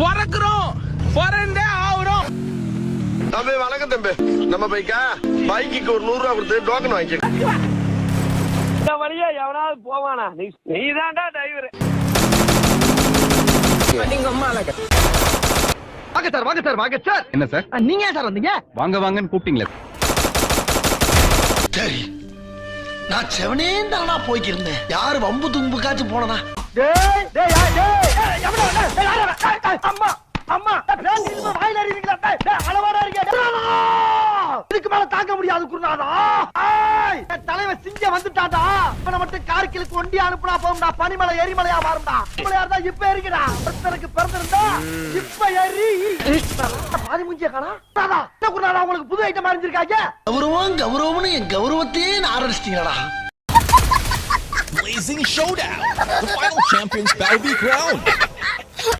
பிறக்கிறோம் பிறந்தே ஆகிறோம். தம்பி வணக்கம் தம்பி. நம்ம பைக்கா பைக்கு ஒரு 100 ரூபா கொடுத்து டோக்கன் வாங்கிக்க. இந்த வழியா எவனாவது போவானா? நீ தான்டா டிரைவர். நீங்க அம்மா வாங்க சார், வாங்க சார், வாங்க சார். என்ன சார்? நீங்க ஏன் சார் வந்தீங்க? வாங்க வாங்கன்னு கூப்பிட்டீங்களே. சரி, நான் செவனேந்தானா போய்க்கிருந்தேன். யாரு வம்பு தும்புக்காச்சும் போனனா? டேய் டேய் டேய் எவனோ டேய் அம்மா அம்மா பேன் இனிமே வாயில அடிவீங்களா? டேய் அளவாடா இருக்கே. இதுக்கு மேல தாங்க முடியாது குருநாதா. ஏய் தலைவன் சிங்க வந்துட்டாடா. அவன மட்டும் கார்கிலுக்கு ஒண்டி அனுப்புனா போகும்டா. பனிமலை எரிமலையா மாறும்டா. மலையா இருந்தா இப்ப எரிங்கடா. ஒருத்தருக்கு பிறந்திருந்தா இப்ப எரி. பாதி மூஞ்சிய காணா. தாதா என்ன குருநாதா உங்களுக்கு புது ஐட்டம் அறிஞ்சிருக்காங்க? கௌரவம் கௌரவம்னு என் கௌரவத்தையே ஆரம்பிச்சிட்டீங்களா? Blazing Showdown! The final champions battle be crowned!